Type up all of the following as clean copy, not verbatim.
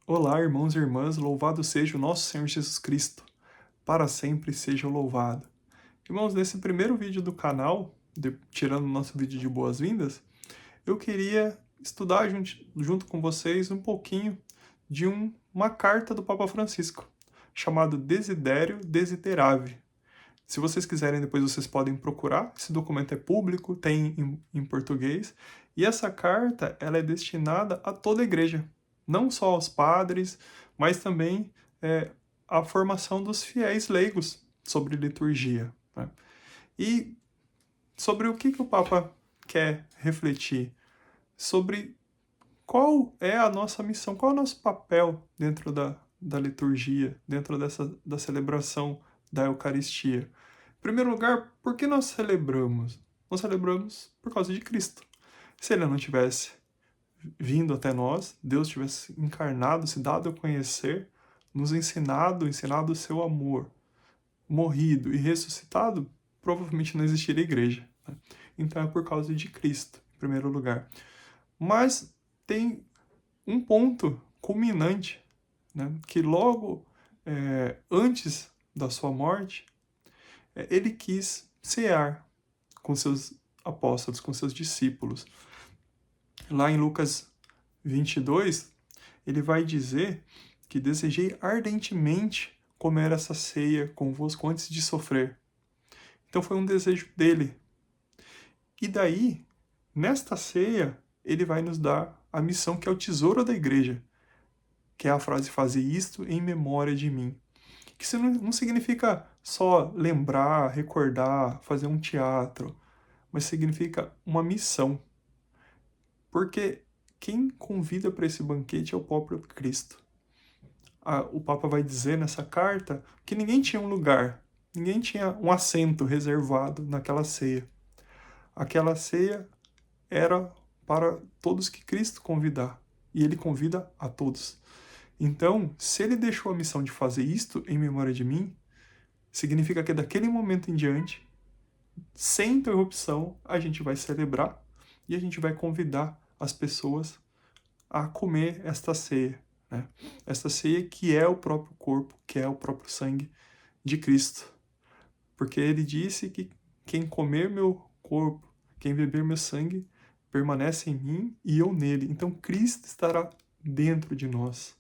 Olá, irmãos e irmãs, louvado seja o nosso Senhor Jesus Cristo, para sempre seja louvado. Irmãos, nesse primeiro vídeo do canal, tirando o nosso vídeo de boas-vindas, eu queria estudar junto com vocês um pouquinho de uma carta do Papa Francisco, chamado Desidério Desiderave. Se vocês quiserem, depois vocês podem procurar, esse documento é público, tem em português, e essa carta ela é destinada a toda a igreja, não só aos padres, mas também à formação dos fiéis leigos sobre liturgia, né? E sobre o que o Papa quer refletir? Sobre qual é a nossa missão, qual é o nosso papel dentro da liturgia, dentro da celebração da Eucaristia. Em primeiro lugar, por que nós celebramos? Nós celebramos por causa de Cristo. Se ele não tivesse vindo até nós, Deus tivesse encarnado, se dado a conhecer, nos ensinado o seu amor, morrido e ressuscitado, provavelmente não existiria igreja, né? Então é por causa de Cristo, em primeiro lugar. Mas tem um ponto culminante, né, que logo antes da sua morte, ele quis cear com seus apóstolos, com seus discípulos. Lá em Lucas 22, ele vai dizer que desejei ardentemente comer essa ceia convosco antes de sofrer. Então foi um desejo dele. E daí, nesta ceia, ele vai nos dar a missão que é o tesouro da igreja, que é a frase fazer isto em memória de mim. Que isso não significa só lembrar, recordar, fazer um teatro, mas significa uma missão. Porque quem convida para esse banquete é o próprio Cristo. O Papa vai dizer nessa carta que ninguém tinha um lugar, ninguém tinha um assento reservado naquela ceia. Aquela ceia era para todos que Cristo convidar, e ele convida a todos. Então, se ele deixou a missão de fazer isto em memória de mim, significa que daquele momento em diante, sem interrupção, a gente vai celebrar e a gente vai convidar as pessoas a comer esta ceia, né? Esta ceia que é o próprio corpo, que é o próprio sangue de Cristo. Porque ele disse que quem comer meu corpo, quem beber meu sangue, permanece em mim e eu nele. Então Cristo estará dentro de nós.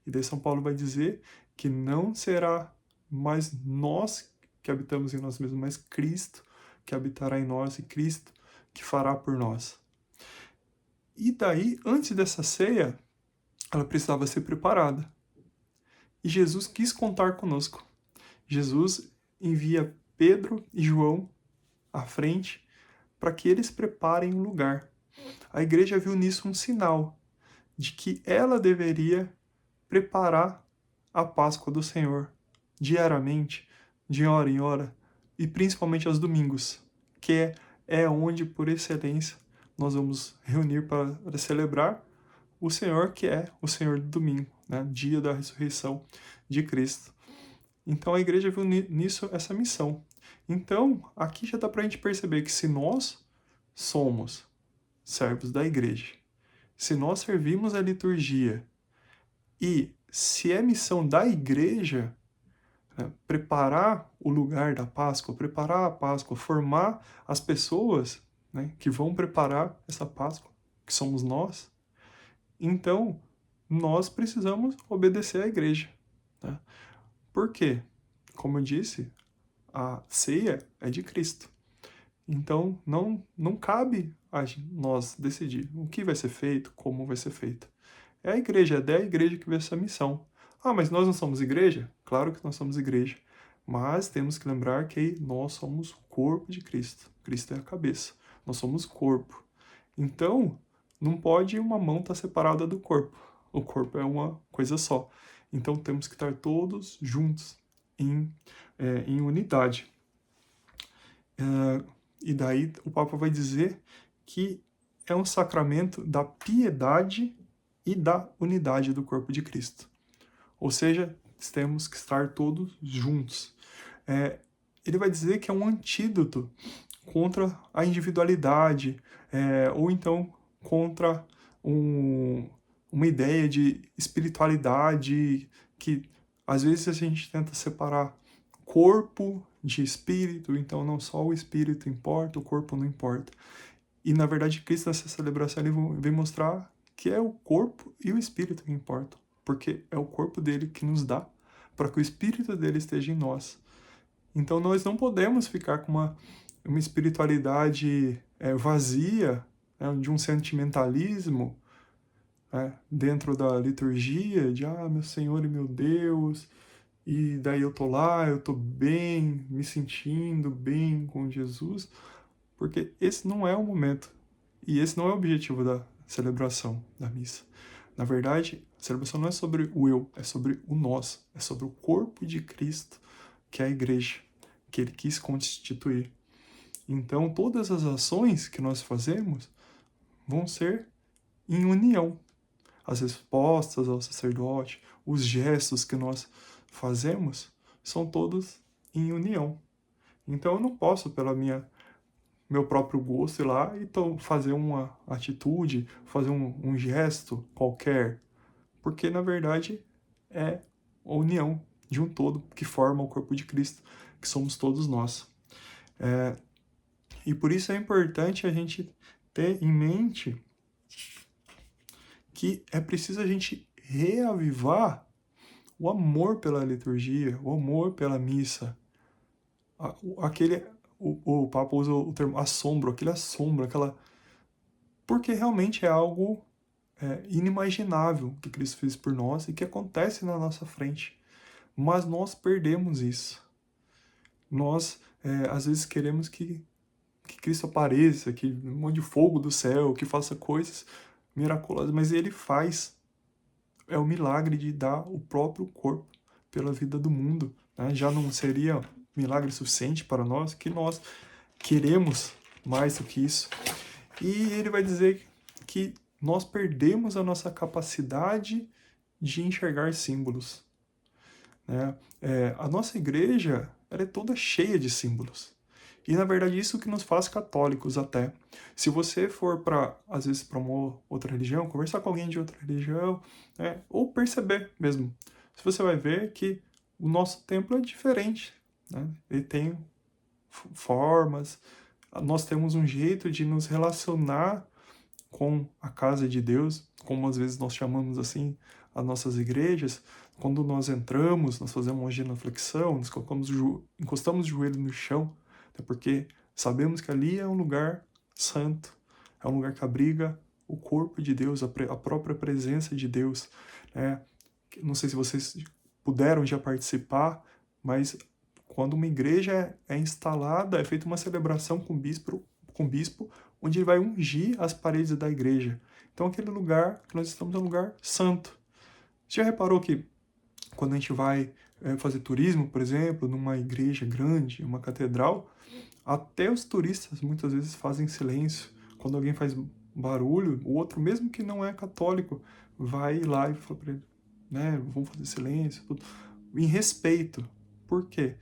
E daí São Paulo vai dizer que não será mais nós que habitamos em nós mesmos, mas Cristo que habitará em nós e Cristo que fará por nós. E daí, antes dessa ceia, ela precisava ser preparada. E Jesus quis contar conosco. Jesus envia Pedro e João à frente para que eles preparem um lugar. A igreja viu nisso um sinal de que ela deveria preparar a Páscoa do Senhor diariamente, de hora em hora, e principalmente aos domingos, que é onde, por excelência, nós vamos reunir para celebrar o Senhor, que é o Senhor do domingo, né? Dia da ressurreição de Cristo. Então a igreja viu nisso essa missão. Então, aqui já dá para a gente perceber que se nós somos servos da igreja, se nós servimos a liturgia e se é missão da igreja, né, preparar o lugar da Páscoa, preparar a Páscoa, formar as pessoas, né, que vão preparar essa Páscoa, que somos nós, então nós precisamos obedecer à igreja, né? Por quê? Como eu disse, a ceia é de Cristo. Então não cabe a nós decidir o que vai ser feito, como vai ser feito. É a igreja, é da igreja que vê essa missão. Ah, mas nós não somos igreja? Claro que nós somos igreja. Mas temos que lembrar que nós somos o corpo de Cristo. Cristo é a cabeça. Nós somos corpo. Então, não pode uma mão estar separada do corpo. O corpo é uma coisa só. Então, temos que estar todos juntos, em unidade. E daí o Papa vai dizer que é um sacramento da piedade e da unidade do corpo de Cristo. Ou seja, temos que estar todos juntos. Ele vai dizer que é um antídoto contra a individualidade, ou então contra uma ideia de espiritualidade que às vezes a gente tenta separar corpo de espírito, então não só o espírito importa, o corpo não importa. E na verdade Cristo nessa celebração ele vem mostrar que é o corpo e o espírito que importam, porque é o corpo dele que nos dá para que o espírito dele esteja em nós. Então nós não podemos ficar com uma espiritualidade vazia, né, de um sentimentalismo, dentro da liturgia, de meu Senhor e meu Deus, e daí eu tô lá, eu tô bem, me sentindo bem com Jesus, porque esse não é o momento, e esse não é o objetivo da celebração da missa. Na verdade, a celebração não é sobre o eu, é sobre o nós, é sobre o corpo de Cristo, que é a igreja, que ele quis constituir. Então, todas as ações que nós fazemos vão ser em união. As respostas ao sacerdote, os gestos que nós fazemos, são todos em união. Então, eu não posso, pela meu próprio gosto, ir lá e fazer uma atitude, fazer um gesto qualquer, porque, na verdade, é a união de um todo que forma o corpo de Cristo, que somos todos nós. E por isso é importante a gente ter em mente que é preciso a gente reavivar o amor pela liturgia, o amor pela missa. O Papa usa o termo assombro, aquele assombro, porque realmente é algo inimaginável que Cristo fez por nós e que acontece na nossa frente. Mas nós perdemos isso. Nós, às vezes, queremos que Cristo apareça, que um monte de fogo do céu, que faça coisas miraculosas, mas ele faz. É o milagre de dar o próprio corpo pela vida do mundo. Né? Já não seria milagre suficiente para nós, que nós queremos mais do que isso. E ele vai dizer que nós perdemos a nossa capacidade de enxergar símbolos. Né? A nossa igreja ela é toda cheia de símbolos. E, na verdade, isso que nos faz católicos até. Se você for às vezes, para uma outra religião, conversar com alguém de outra religião, né, ou perceber mesmo, você vai ver que o nosso templo é diferente. Né? Ele tem formas, nós temos um jeito de nos relacionar com a casa de Deus, como às vezes nós chamamos assim as nossas igrejas. Quando nós entramos, nós fazemos uma genuflexão, nos encostamos o joelho no chão, porque sabemos que ali é um lugar santo, é um lugar que abriga o corpo de Deus, a própria presença de Deus. Não sei se vocês puderam já participar, mas quando uma igreja é instalada, é feita uma celebração com o bispo, onde ele vai ungir as paredes da igreja. Então aquele lugar que nós estamos é um lugar santo. Você já reparou que quando a gente vai fazer turismo, por exemplo, numa igreja grande, uma catedral, até os turistas muitas vezes fazem silêncio. Quando alguém faz barulho, o outro, mesmo que não é católico, vai lá e fala para ele, né, vamos fazer silêncio, tudo, em respeito. Por quê?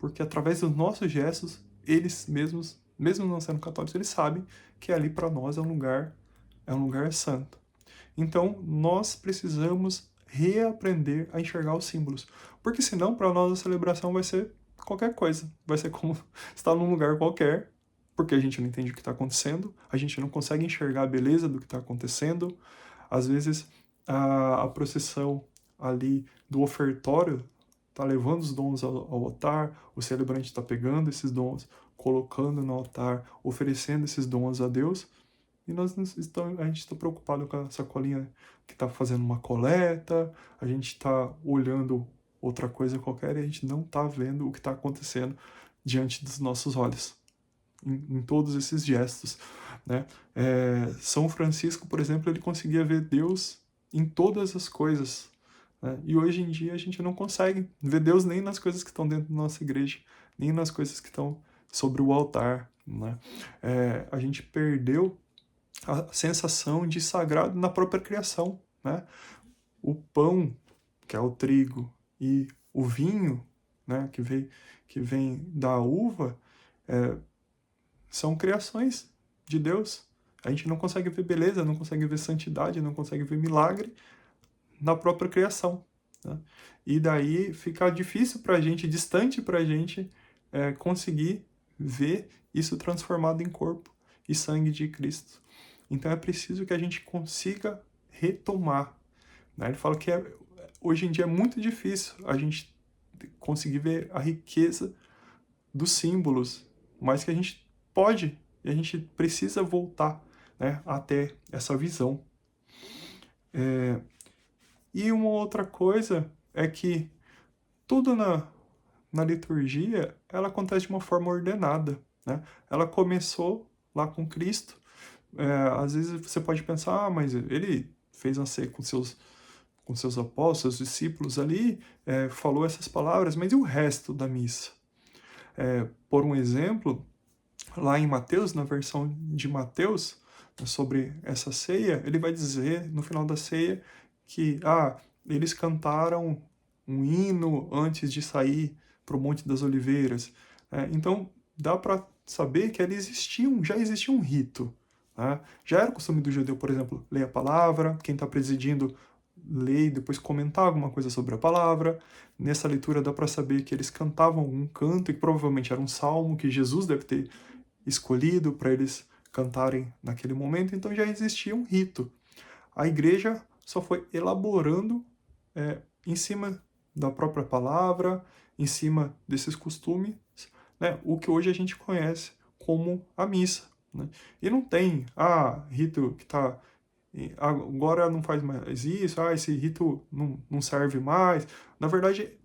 Porque através dos nossos gestos, eles mesmos, mesmo não sendo católicos, eles sabem que ali para nós é um lugar santo. Então, nós precisamos reaprender a enxergar os símbolos, porque senão para nós a celebração vai ser qualquer coisa, vai ser como estar num lugar qualquer, porque a gente não entende o que está acontecendo, a gente não consegue enxergar a beleza do que está acontecendo. Às vezes a procissão ali do ofertório está levando os dons ao altar, o celebrante está pegando esses dons, colocando no altar, oferecendo esses dons a Deus, e a gente está preocupado com a sacolinha que está fazendo uma coleta, a gente está olhando outra coisa qualquer e a gente não está vendo o que está acontecendo diante dos nossos olhos, em todos esses gestos. Né? São Francisco, por exemplo, ele conseguia ver Deus em todas as coisas. Né? E hoje em dia a gente não consegue ver Deus nem nas coisas que estão dentro da nossa igreja, nem nas coisas que estão sobre o altar. Né? A gente perdeu a sensação de sagrado na própria criação. Né? O pão, que é o trigo, e o vinho, né, que vem da uva, são criações de Deus. A gente não consegue ver beleza, não consegue ver santidade, não consegue ver milagre na própria criação, né? E daí fica difícil para a gente, distante para a gente, conseguir ver isso transformado em corpo e sangue de Cristo. Então é preciso que a gente consiga retomar, né? Ele fala que hoje em dia é muito difícil a gente conseguir ver a riqueza dos símbolos, mas que a gente pode e a gente precisa voltar, né, até essa visão. E uma outra coisa é que tudo na liturgia, ela acontece de uma forma ordenada, né? Ela começou lá com Cristo. Às vezes você pode pensar, mas ele fez uma ceia com seus apóstolos, seus discípulos ali, falou essas palavras, mas e o resto da missa? Por um exemplo, lá em Mateus, na versão de Mateus, sobre essa ceia, ele vai dizer no final da ceia que eles cantaram um hino antes de sair para o Monte das Oliveiras. Então, dá para saber que já existia um rito. Né? Já era costume do judeu, por exemplo, ler a palavra, quem está presidindo ler e depois comentar alguma coisa sobre a palavra. Nessa leitura dá para saber que eles cantavam um canto, e provavelmente era um salmo que Jesus deve ter escolhido para eles cantarem naquele momento, então já existia um rito. A igreja só foi elaborando em cima da própria palavra, em cima desses costumes, né, o que hoje a gente conhece como a missa. Né? E não tem, rito que está agora não faz mais isso, esse rito não serve mais. Na verdade,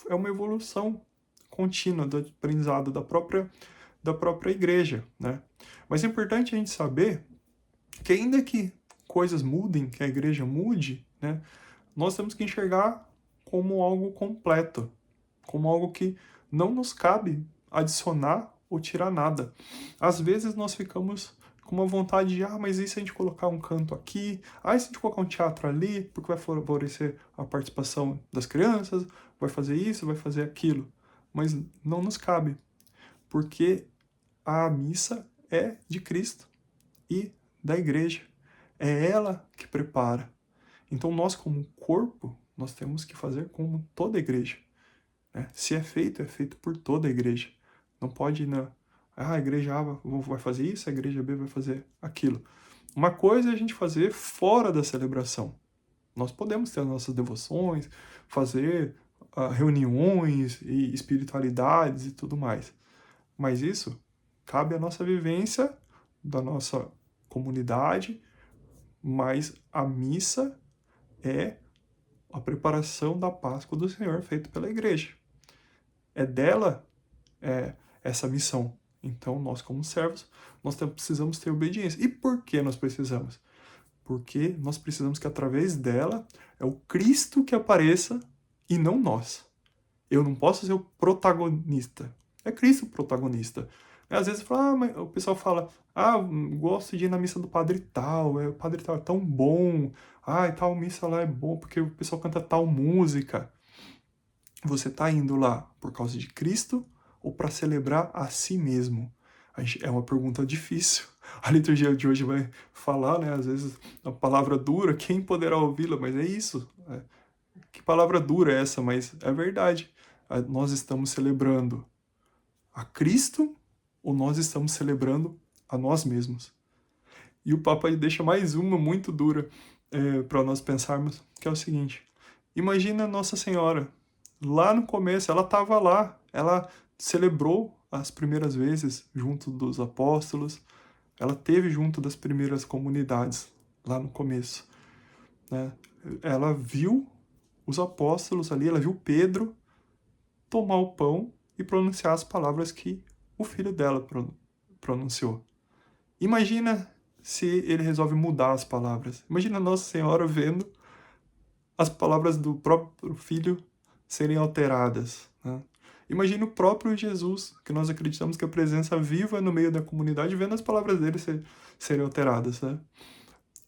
é uma evolução contínua do aprendizado da própria igreja, né? Mas é importante a gente saber que ainda que coisas mudem, que a igreja mude, né, nós temos que enxergar como algo completo, como algo que não nos cabe adicionar ou tirar nada. Às vezes nós ficamos com uma vontade de, mas e se a gente colocar um canto aqui? E se a gente colocar um teatro ali? Porque vai favorecer a participação das crianças, vai fazer isso, vai fazer aquilo. Mas não nos cabe, porque a missa é de Cristo e da igreja. É ela que prepara. Então nós, como corpo, nós temos que fazer como toda a igreja. Né? Se é feito por toda a igreja. Não pode, a igreja A vai fazer isso, a igreja B vai fazer aquilo. Uma coisa é a gente fazer fora da celebração. Nós podemos ter as nossas devoções, fazer reuniões e espiritualidades e tudo mais. Mas isso cabe à nossa vivência, da nossa comunidade, mas a missa é a preparação da Páscoa do Senhor feita pela igreja. É dela essa missão. Então, nós como servos, nós precisamos ter obediência. E por que nós precisamos? Porque nós precisamos que através dela é o Cristo que apareça e não nós. Eu não posso ser o protagonista. É Cristo o protagonista. Às vezes mas o pessoal fala, gosto de ir na missa do padre tal, o padre tal é tão bom, e tal missa lá é bom porque o pessoal canta tal música. Você está indo lá por causa de Cristo ou para celebrar a si mesmo? É uma pergunta difícil. A liturgia de hoje vai falar, né? Às vezes a palavra dura, quem poderá ouvi-la? Mas é isso. Que palavra dura é essa? Mas é verdade. Nós estamos celebrando a Cristo ou nós estamos celebrando a nós mesmos? E o Papa deixa mais uma muito dura para nós pensarmos, que é o seguinte. Imagina Nossa Senhora. Lá no começo, ela estava lá. Ela celebrou as primeiras vezes junto dos apóstolos. Ela teve junto das primeiras comunidades lá no começo. Né? Ela viu os apóstolos ali, ela viu Pedro tomar o pão e pronunciar as palavras que o filho dela pronunciou. Imagina se ele resolve mudar as palavras. Imagina Nossa Senhora vendo as palavras do próprio filho serem alteradas. Né? Imagina o próprio Jesus, que nós acreditamos que a presença viva no meio da comunidade, vendo as palavras dele serem alteradas. Né?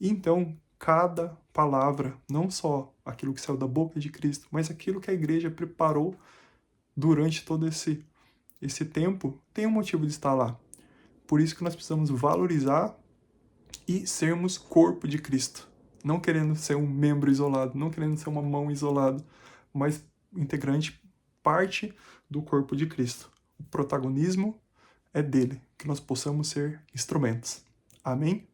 Então, cada palavra, não só aquilo que saiu da boca de Cristo, mas aquilo que a igreja preparou durante todo esse tempo, tem um motivo de estar lá. Por isso que nós precisamos valorizar e sermos corpo de Cristo. Não querendo ser um membro isolado, não querendo ser uma mão isolada, mas integrante, parte do corpo de Cristo. O protagonismo é dele, que nós possamos ser instrumentos. Amém?